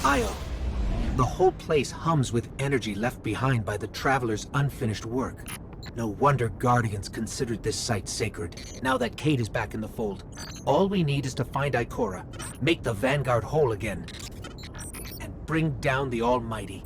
Io! The whole place hums with energy left behind by the Traveler's unfinished work. No wonder Guardians considered this site sacred, now that Cait is back in the fold. All we need is to find Ikora, make the Vanguard whole again, and bring down the Almighty.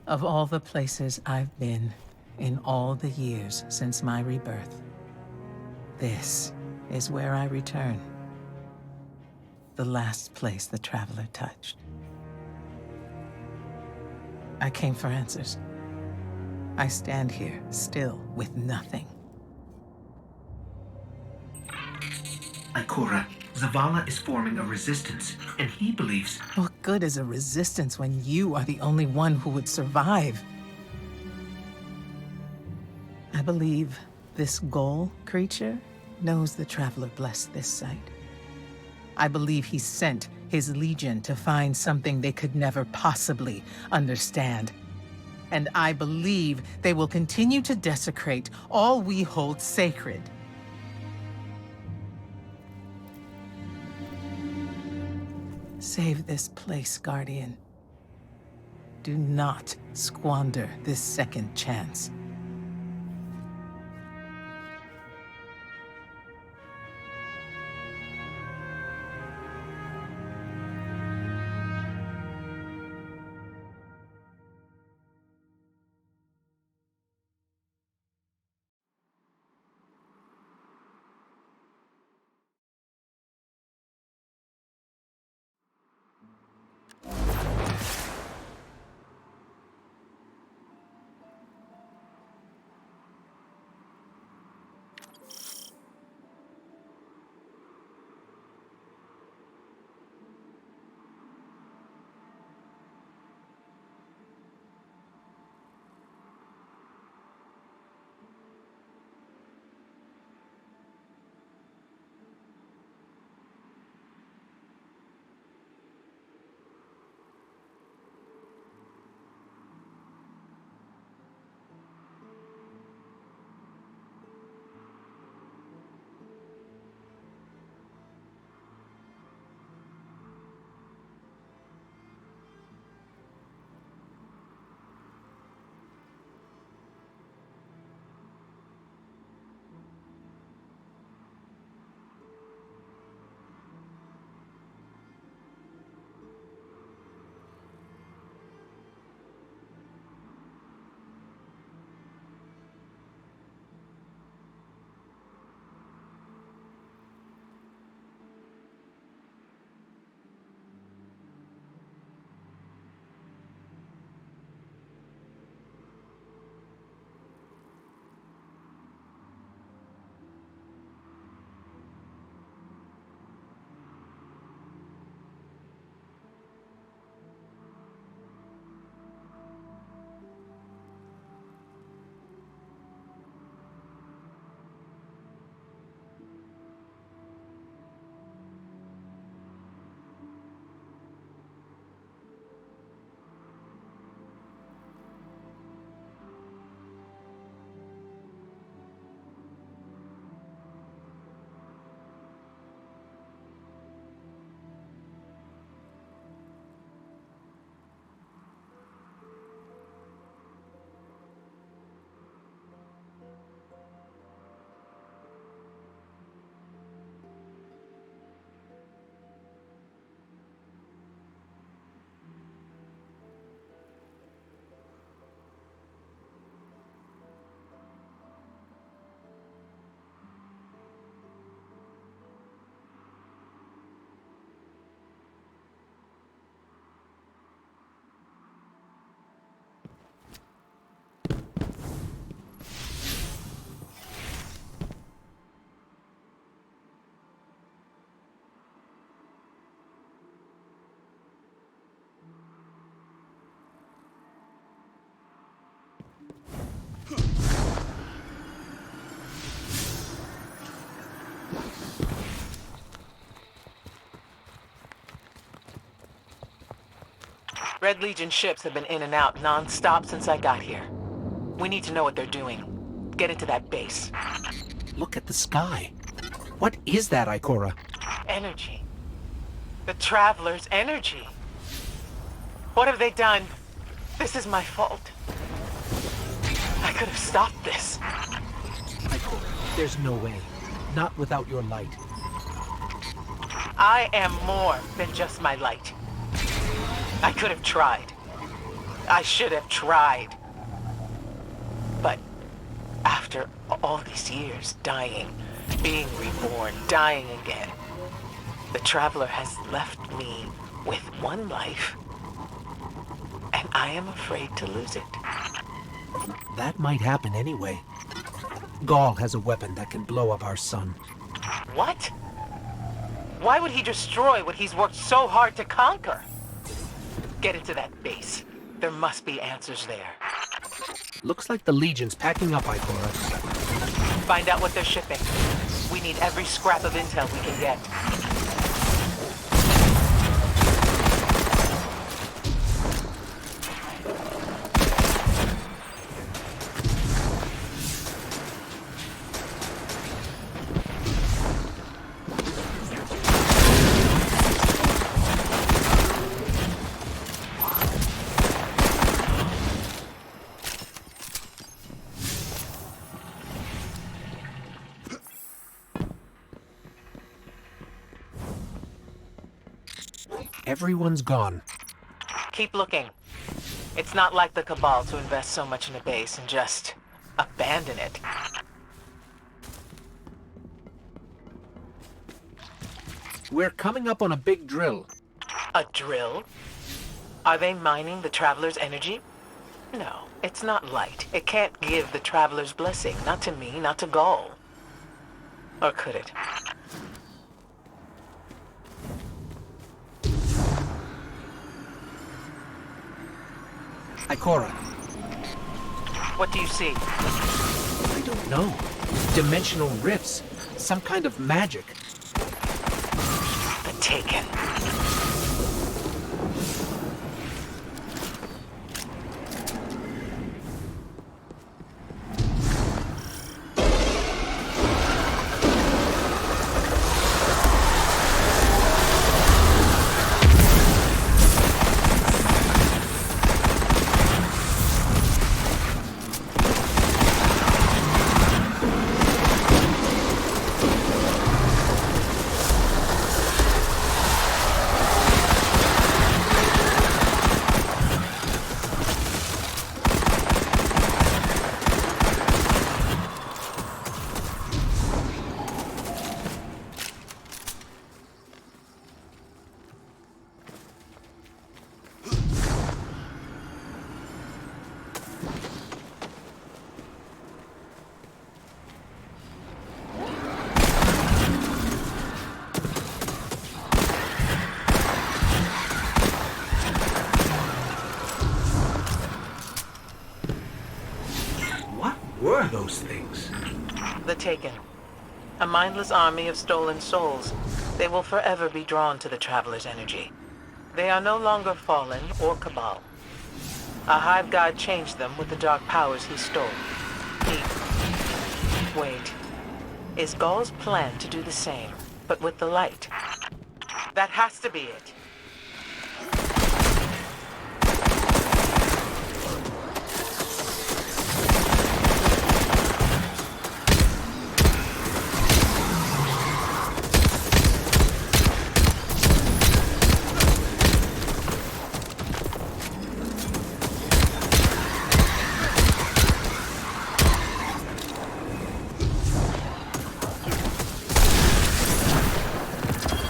Of all the places I've been in all the years since my rebirth, this is where I return. The last place the Traveler touched. I came for answers. I stand here, still, with nothing. Ikora, Zavala is forming a resistance, and he believes... What good is a resistance when you are the only one who would survive? I believe this Ghoul creature knows the Traveler blessed this site. I believe he sent his Legion to find something they could never possibly understand. And I believe they will continue to desecrate all we hold sacred. Save this place, Guardian. Do not squander this second chance. Red Legion ships have been in and out non-stop since I got here. We need to know what they're doing. Get into that base. Look at the sky. What is that, Ikora? Energy. The Traveler's energy. What have they done? This is my fault. I could have stopped this. Ikora, there's no way. Not without your light. I am more than just my light. I could have tried. I should have tried. But after all these years, dying, being reborn, dying again, the Traveler has left me with one life, and I am afraid to lose it. That might happen anyway. Gaul has a weapon that can blow up our sun. What? Why would he destroy what he's worked so hard to conquer? Get into that base. There must be answers there. Looks like the Legion's packing up, Ikora. Find out what they're shipping. We need every scrap of intel we can get. Everyone's gone. Keep looking. It's not like the Cabal to invest so much in a base and just abandon it. We're coming up on a big drill. A drill? Are they mining the Traveler's energy? No, it's not light. It can't give the Traveler's blessing. Not to me, not to Gaul. Or could it? Ikora. What do you see? I don't know. Dimensional rifts. Some kind of magic. The Taken. Were those things? The Taken. A mindless army of stolen souls. They will forever be drawn to the Traveler's energy. They are no longer Fallen or Cabal. A Hive God changed them with the dark powers he stole. Wait. Is Gaul's plan to do the same, but with the light? That has to be it.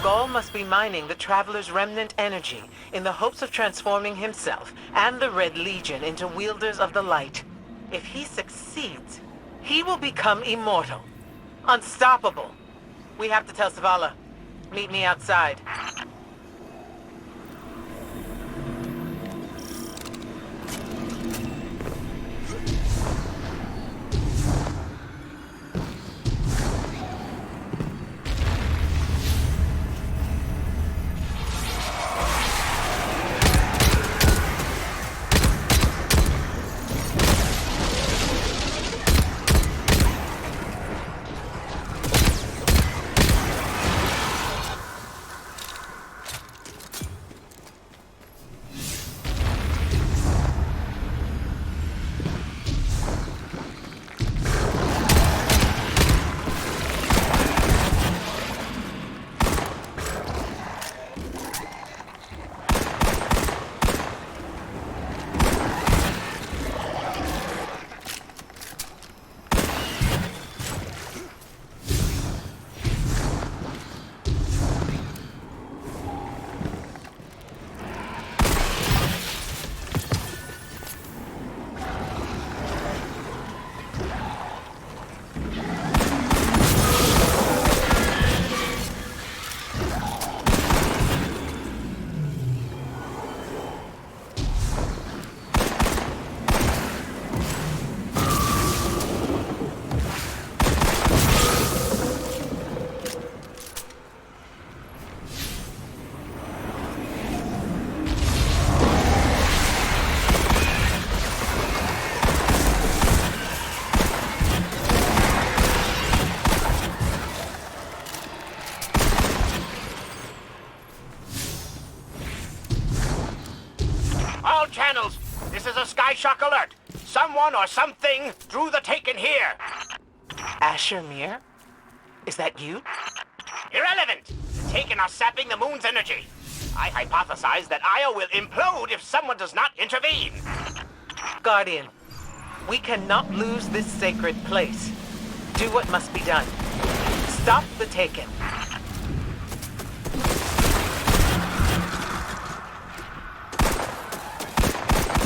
Gaul must be mining the Traveler's remnant energy in the hopes of transforming himself and the Red Legion into wielders of the light. If he succeeds, he will become immortal. Unstoppable. We have to tell Zavala. Meet me outside. someone or something drew the Taken here. Asher Mir? Is that you? Irrelevant. The Taken are sapping the moon's energy. I hypothesize that Io will implode if someone does not intervene. Guardian, we cannot lose this sacred place. Do what must be done. Stop the Taken.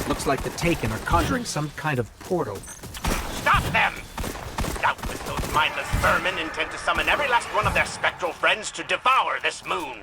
Looks like the Taken are conjuring some kind of portal. Stop them! Doubtless those mindless vermin intend to summon every last one of their spectral friends to devour this moon.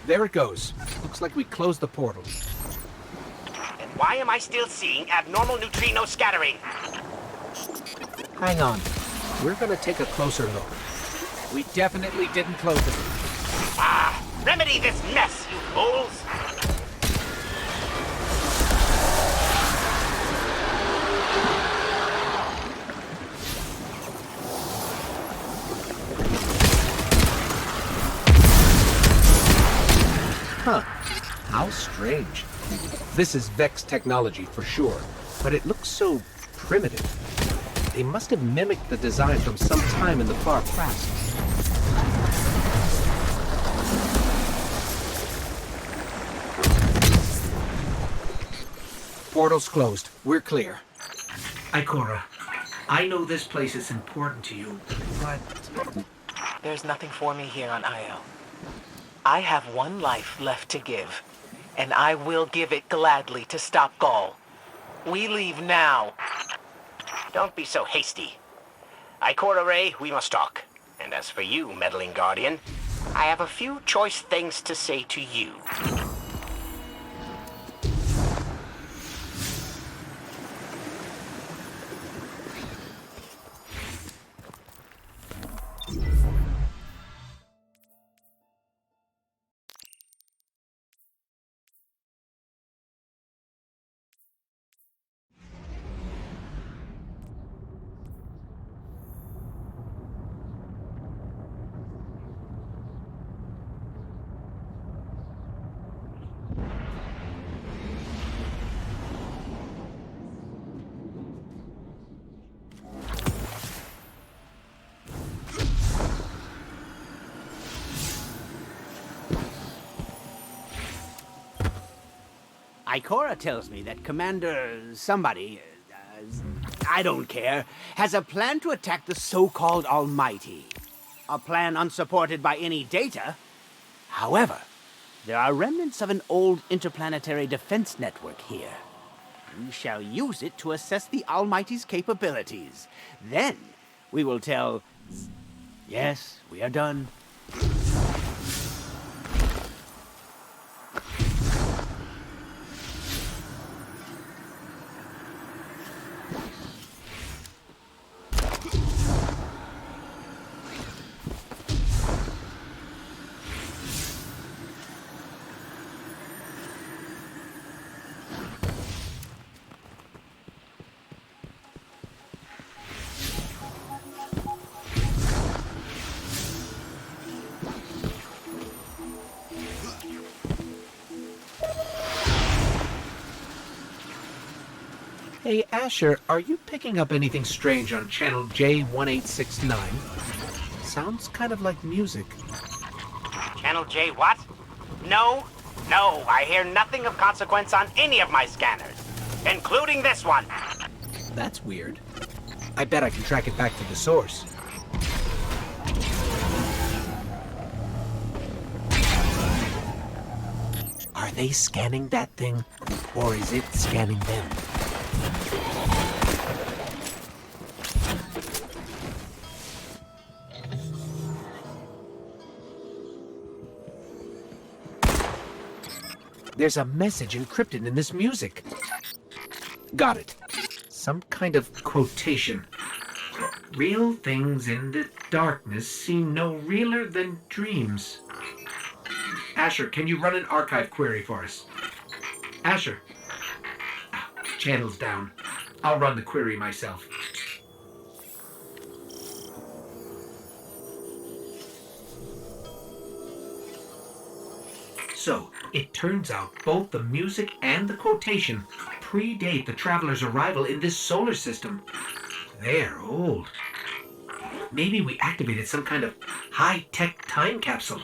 There it goes. Looks like we closed the portal. And why am I still seeing abnormal neutrino scattering? Hang on. We're gonna take a closer look. We definitely didn't close it. Ah! Remedy this mess, you fools! Huh. How strange. This is Vex technology for sure, but it looks so primitive. They must have mimicked the design from some time in the far past. Portal's closed. We're clear. Ikora, I know this place is important to you, but... There's nothing for me here on Io. I have one life left to give, and I will give it gladly to stop Gaul. We leave now. Don't be so hasty. Ikora Rey, we must talk. And as for you, meddling Guardian, I have a few choice things to say to you. Ikora tells me that Commander somebody, I don't care, has a plan to attack the so-called Almighty. A plan unsupported by any data. However, there are remnants of an old interplanetary defense network here. We shall use it to assess the Almighty's capabilities. Then, we will tell Yes, we are done. Hey, Asher, are you picking up anything strange on channel J1869? Sounds kind of like music. Channel J what? No, no, I hear nothing of consequence on any of my scanners, including this one. That's weird. I bet I can track it back to the source. Are they scanning that thing, or is it scanning them? There's a message encrypted in this music. Got it. Some kind of quotation. Real things in the darkness seem no realer than dreams. Asher, can you run an archive query for us? Asher. Channel's down. I'll run the query myself. So, it turns out both the music and the quotation predate the traveler's arrival in this solar system. They're old. Maybe we activated some kind of high-tech time capsule.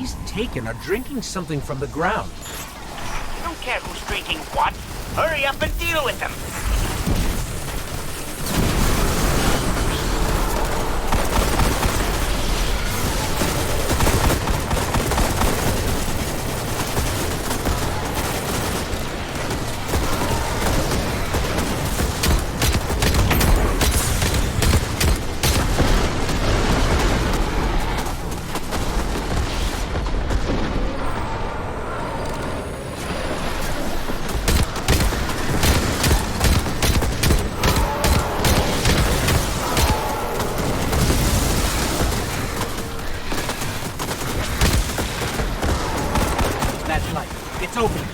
These Taken are drinking something from the ground. I don't care who's drinking what. Hurry up and deal with them. That light. It's open.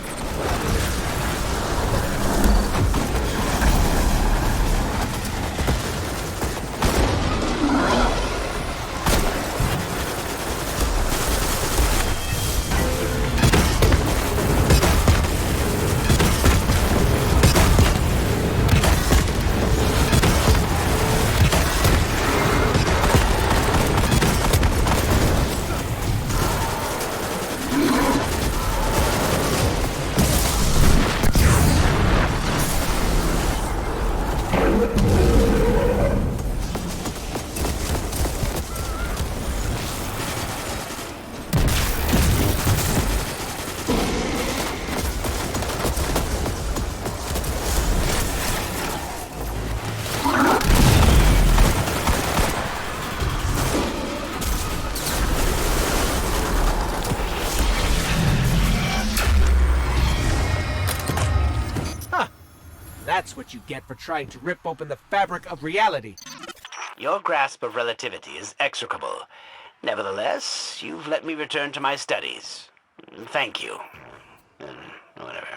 That's what you get for trying to rip open the fabric of reality. Your grasp of relativity is execrable. Nevertheless, you've let me return to my studies. Thank you. Whatever.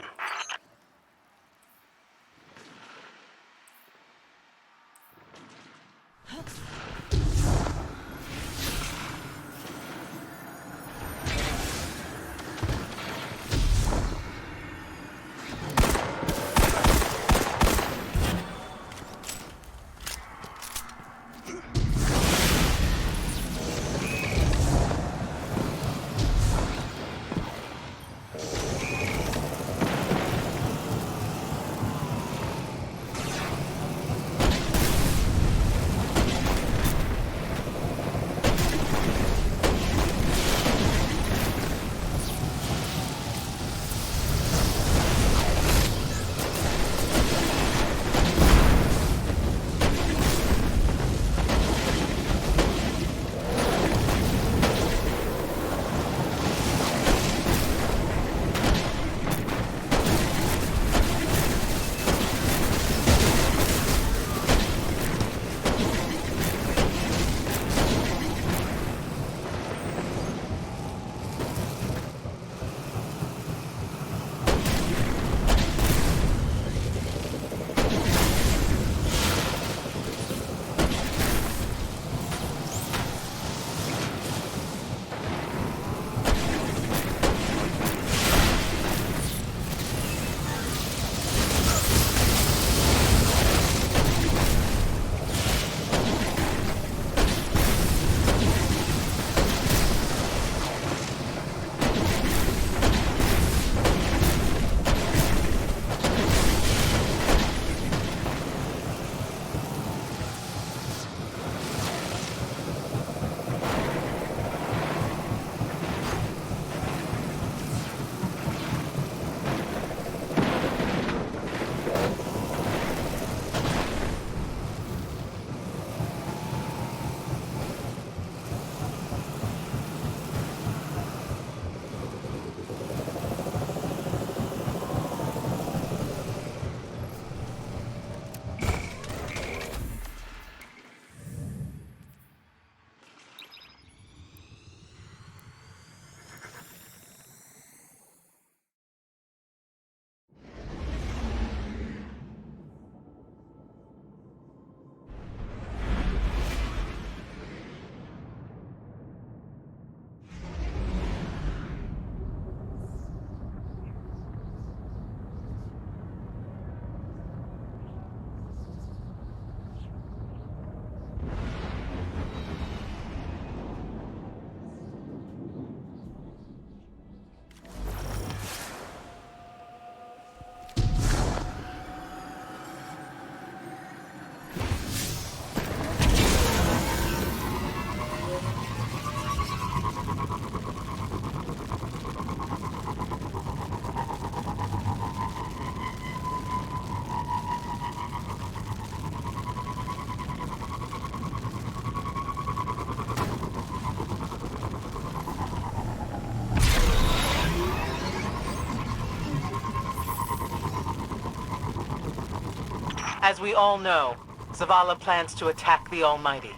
As we all know, Zavala plans to attack the Almighty.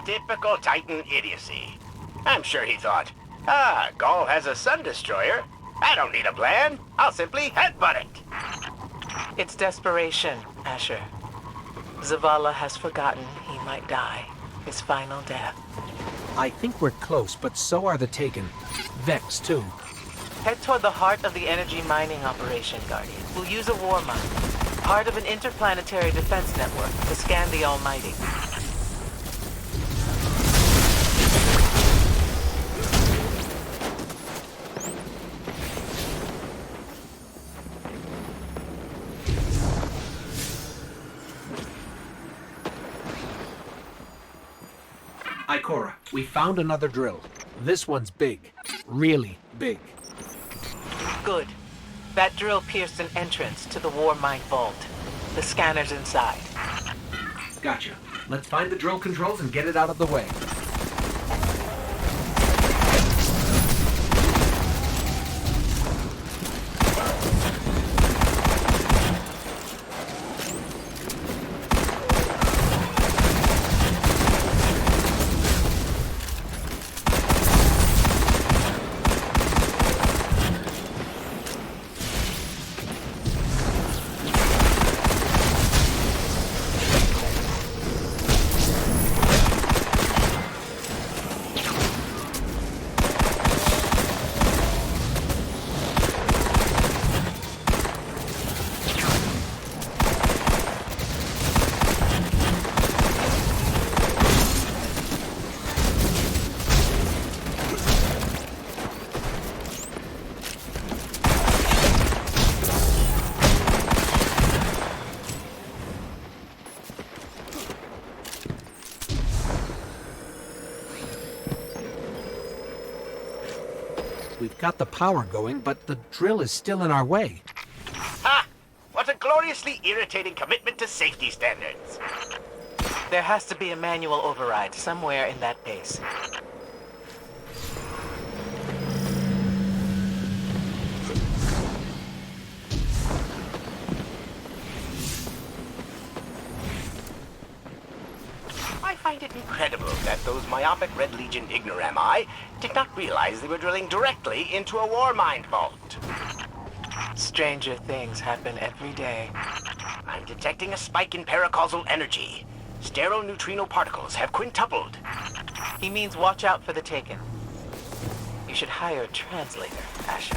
Typical Titan idiocy. I'm sure he thought, Gaul has a sun destroyer. I don't need a plan. I'll simply headbutt it. It's desperation, Asher. Zavala has forgotten he might die. His final death. I think we're close, but so are the Taken. Vex, too. Head toward the heart of the energy mining operation, Guardian. We'll use a war mine, part of an interplanetary defense network, to scan the Almighty. Ikora, we found another drill. This one's big. Really big. Good. That drill pierced an entrance to the war mine vault. The scanner's inside. Gotcha. Let's find the drill controls and get it out of the way. We've got the power going, but the drill is still in our way. Ha! What a gloriously irritating commitment to safety standards. There has to be a manual override somewhere in that base. I find it incredible that those myopic Red Legion ignorami did not realize they were drilling directly into a war mine vault. Stranger things happen every day. I'm detecting a spike in paracausal energy. Stereoneutrino particles have quintupled. He means watch out for the Taken. You should hire a translator, Asher.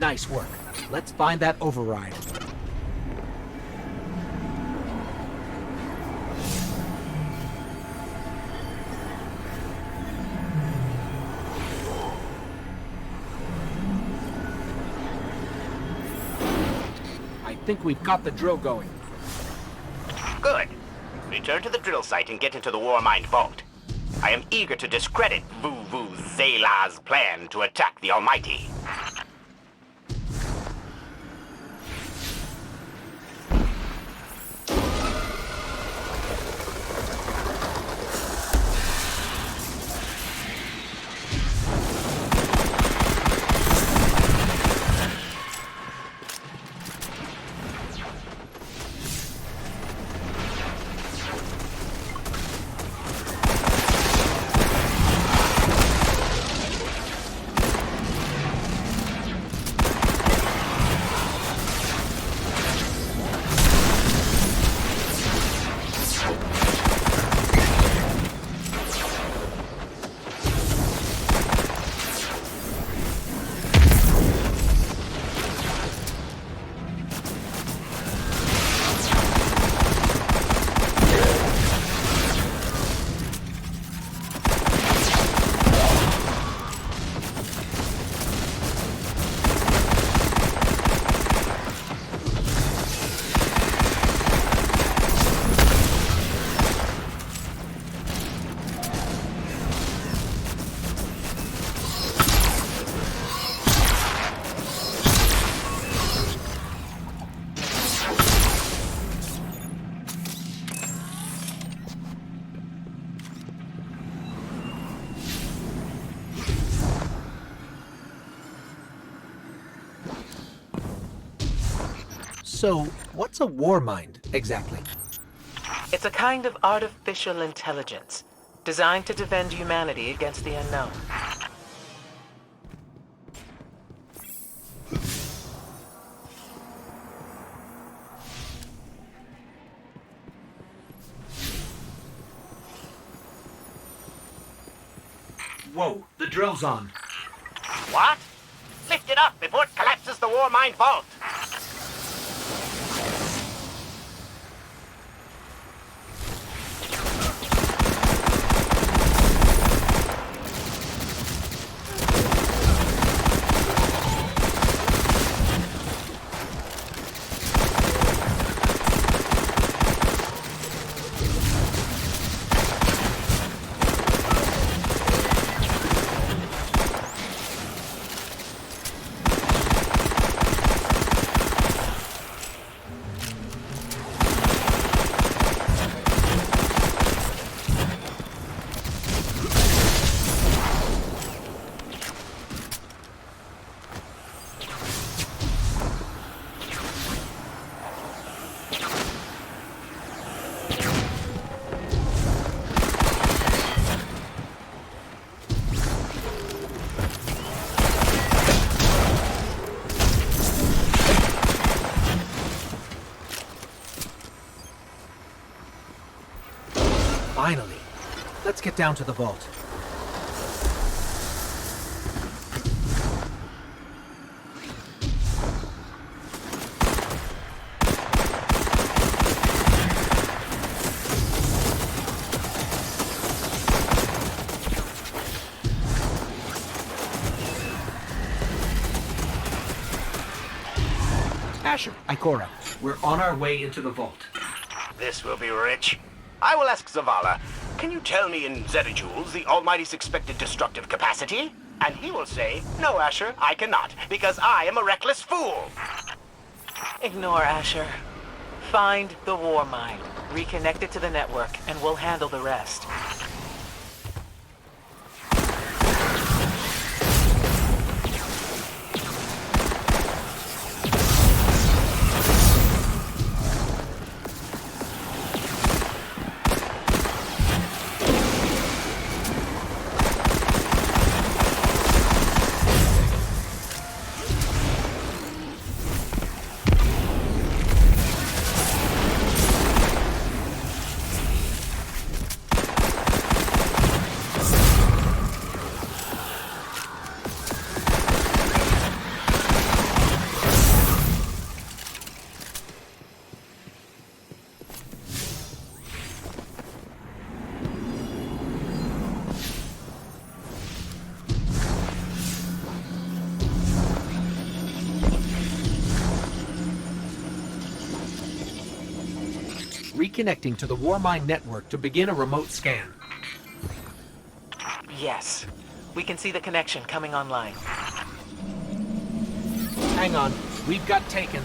Nice work. Let's find that override. I think we've got the drill going. Good. Return to the drill site and get into the Warmind vault. I am eager to discredit Vuvu Zayla's plan to attack the Almighty. So, what's a Warmind, exactly? It's a kind of artificial intelligence designed to defend humanity against the unknown. Whoa, the drill's on. What? Lift it up before it collapses the Warmind vault! Finally. Let's get down to the vault. Asher, Ikora, we're on our way into the vault. This will be rich. I will ask Zavala, can you tell me in zetajoules the Almighty's expected destructive capacity? And he will say, no, Asher, I cannot, because I am a reckless fool. Ignore Asher. Find the Warmind, reconnect it to the network, and we'll handle the rest. Reconnecting to the Warmind network to begin a remote scan. Yes. We can see the connection coming online. Hang on. We've got taken.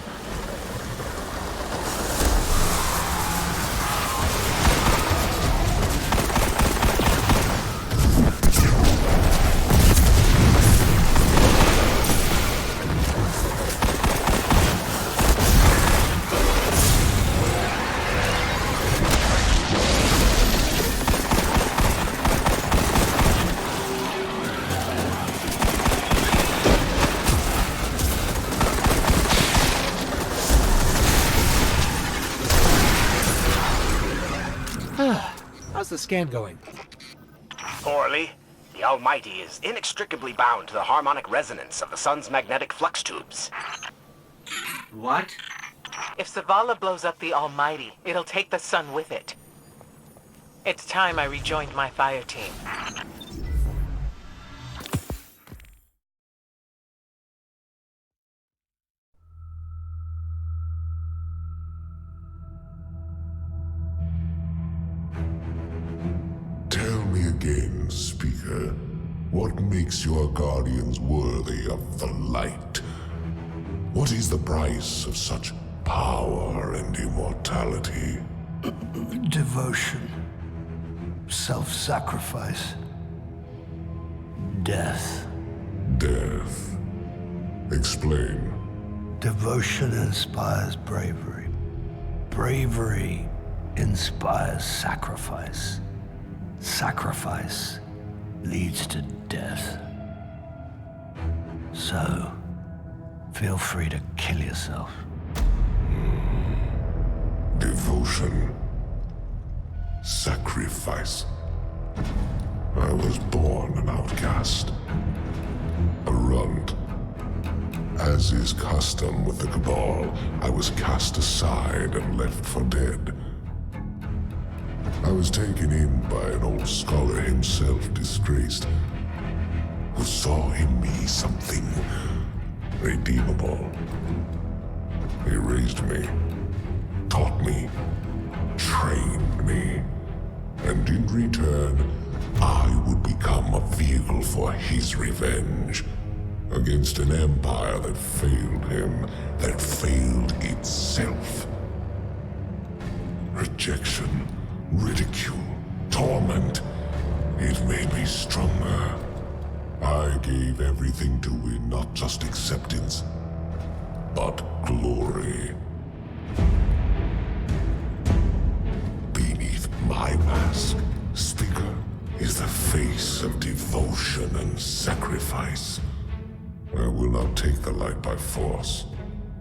How's the scan going? Poorly. The Almighty is inextricably bound to the harmonic resonance of the sun's magnetic flux tubes. What? If Zavala blows up the Almighty, it'll take the sun with it. It's time I rejoined my fire team. Tell me again, Speaker, what makes your Guardians worthy of the light? What is the price of such power and immortality? Devotion. Self-sacrifice. Death. Death. Explain. Devotion inspires bravery. Bravery inspires sacrifice. Sacrifice leads to death. So, feel free to kill yourself. Devotion. Sacrifice. I was born an outcast. A runt. As is custom with the Cabal, I was cast aside and left for dead. I was taken in by an old scholar himself, disgraced, who saw in me something redeemable. He raised me, taught me, trained me, and in return, I would become a vehicle for his revenge against an empire that failed him, that failed itself. Rejection, ridicule, torment. It made me stronger. I gave everything to win not just acceptance, but glory. Beneath my mask, Speaker, is the face of devotion and sacrifice. I will not take the light by force.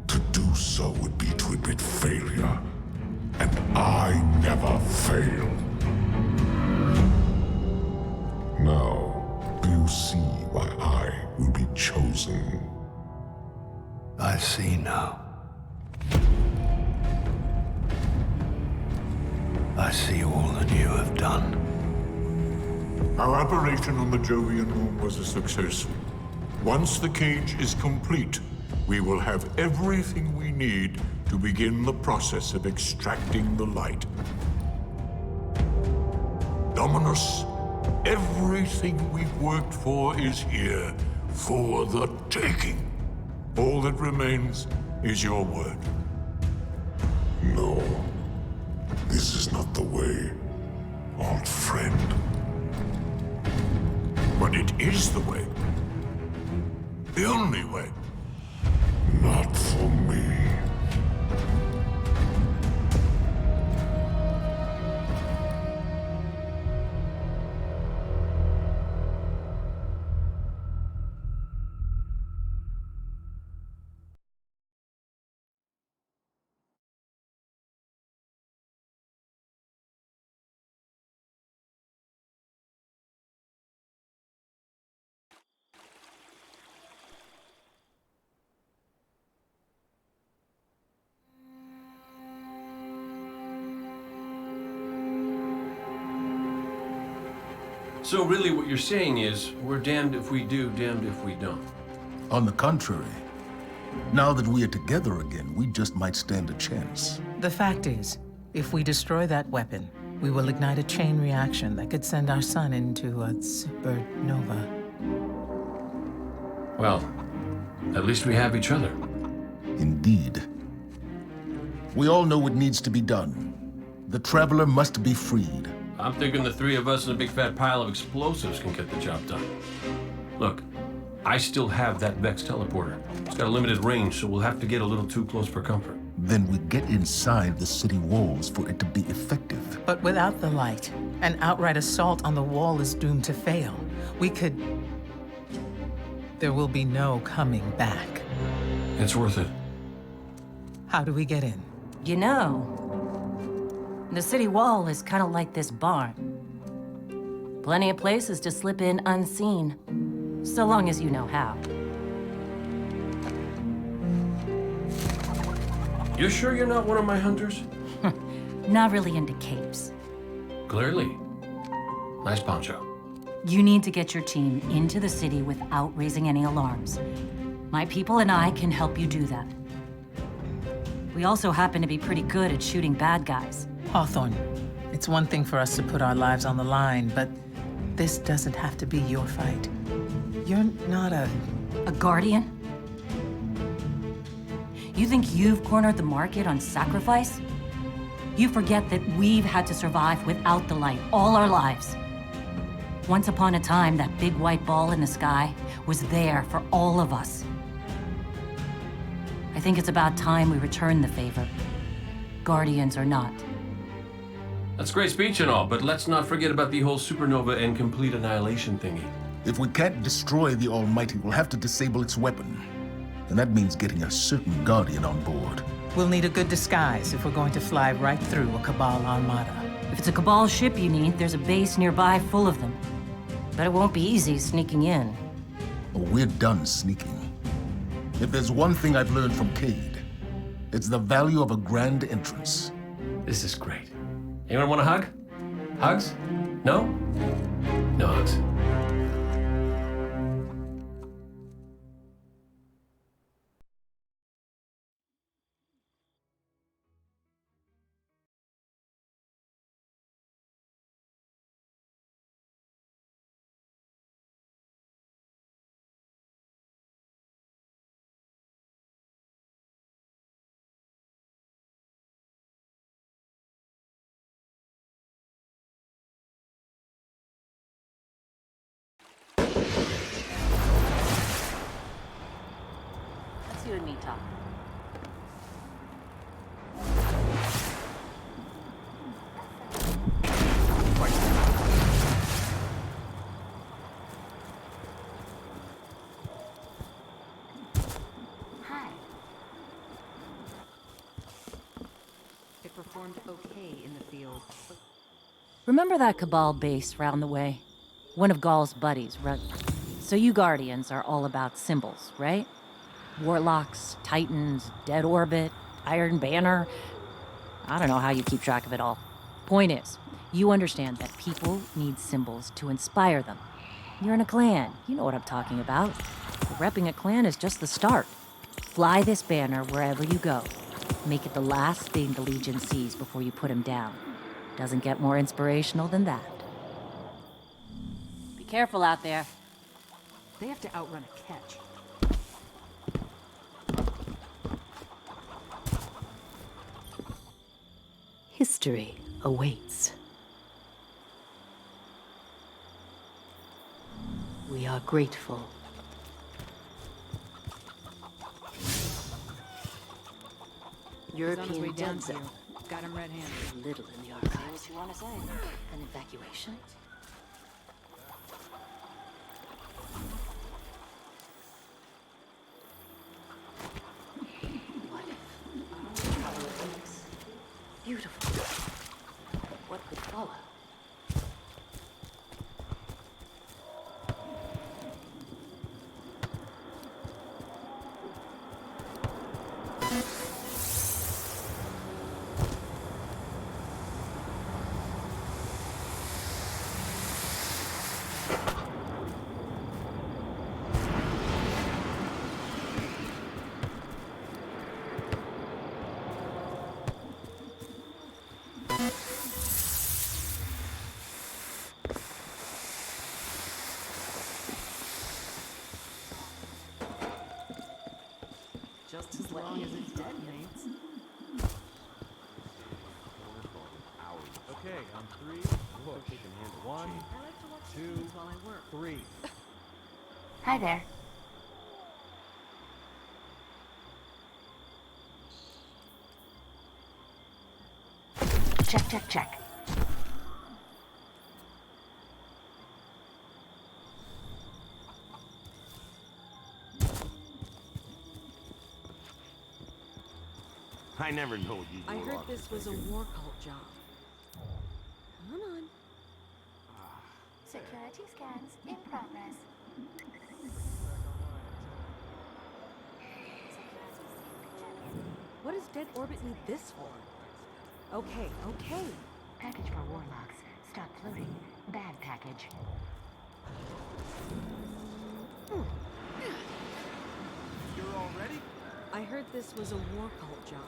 To do so would be to admit failure. And I never fail. Now, do you see why I will be chosen? I see now. I see all that you have done. Our operation on the Jovian moon was a success. Once the cage is complete, we will have everything we need to begin the process of extracting the light. Dominus, everything we've worked for is here, for the taking. All that remains is your word. No. This is not the way, old friend. But it is the way. The only way. Not for me. So really what you're saying is, we're damned if we do, damned if we don't. On the contrary, now that we are together again, we just might stand a chance. The fact is, If we destroy that weapon, we will ignite a chain reaction that could send our sun into a supernova. Well, at least we have each other. Indeed. We all know what needs to be done. The Traveler must be freed. I'm thinking the three of us in a big fat pile of explosives can get the job done. Look, I still have that Vex teleporter. It's got a limited range, so we'll have to get a little too close for comfort. Then we get inside the city walls for it to be effective. But without the light, an outright assault on the wall is doomed to fail. We could... There will be no coming back. It's worth it. How do we get in? You know, the city wall is kind of like this barn. Plenty of places to slip in unseen, so long as you know how. You sure you're not one of my hunters? Not really into capes. Clearly. Nice poncho. You need to get your team into the city without raising any alarms. My people and I can help you do that. We also happen to be pretty good at shooting bad guys. Hawthorne, it's one thing for us to put our lives on the line, but this doesn't have to be your fight. You're not a guardian? You think you've cornered the market on sacrifice? You forget that we've had to survive without the light all our lives. Once upon a time, that big white ball in the sky was there for all of us. I think it's about time we return the favor. Guardians or not. That's great speech and all, but let's not forget about the whole supernova and complete annihilation thingy. If we can't destroy the Almighty, we'll have to disable its weapon. And that means getting a certain Guardian on board. We'll need a good disguise if we're going to fly right through a Cabal armada. If it's a Cabal ship you need, there's a base nearby full of them. But it won't be easy sneaking in. Oh, we're done sneaking. If there's one thing I've learned from Cade, it's the value of a grand entrance. This is great. Anyone want a hug? Hugs? No? No hugs. Let's you and me talk. Hi. It performed okay in the field. Remember that Cabal base round the way? One of Gaul's buddies, right? So you Guardians are all about symbols, right? Warlocks, Titans, Dead Orbit, Iron Banner. I don't know how you keep track of it all. Point is, you understand that people need symbols to inspire them. You're in a clan. You know what I'm talking about. Repping a clan is just the start. Fly this banner wherever you go. Make it the last thing the Legion sees before you put him down. Doesn't get more inspirational than that. Be careful out there. They have to outrun a catch. History awaits. We are grateful. European dead zone. Got him red-handed. Little in the archives. What you want to say? An evacuation? What if? Beautiful. What could follow? As long as it detonates. Okay, on 3, push. 1, I like to watch 2, movies while I work. 3. Hi there. Check, check, check. I never know what you I heard Warlocks this are was a thinking. war cult job. Come on. Security scans in progress. What does Dead Orbit need this for? Okay, okay. Package for Warlocks. Stop floating. Bad package. You're all ready? I heard this was a war cult job.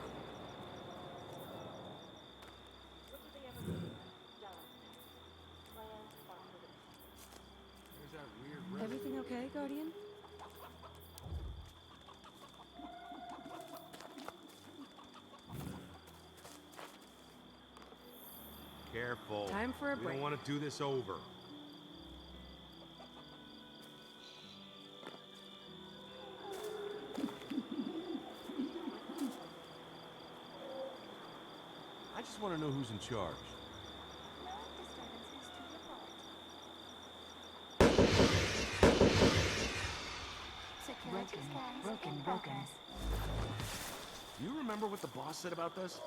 There's that weird Everything okay, Guardian? Careful. Time for a We break. don't want to do this over. I just want to know who's in charge. Broken. You remember what the boss said about this?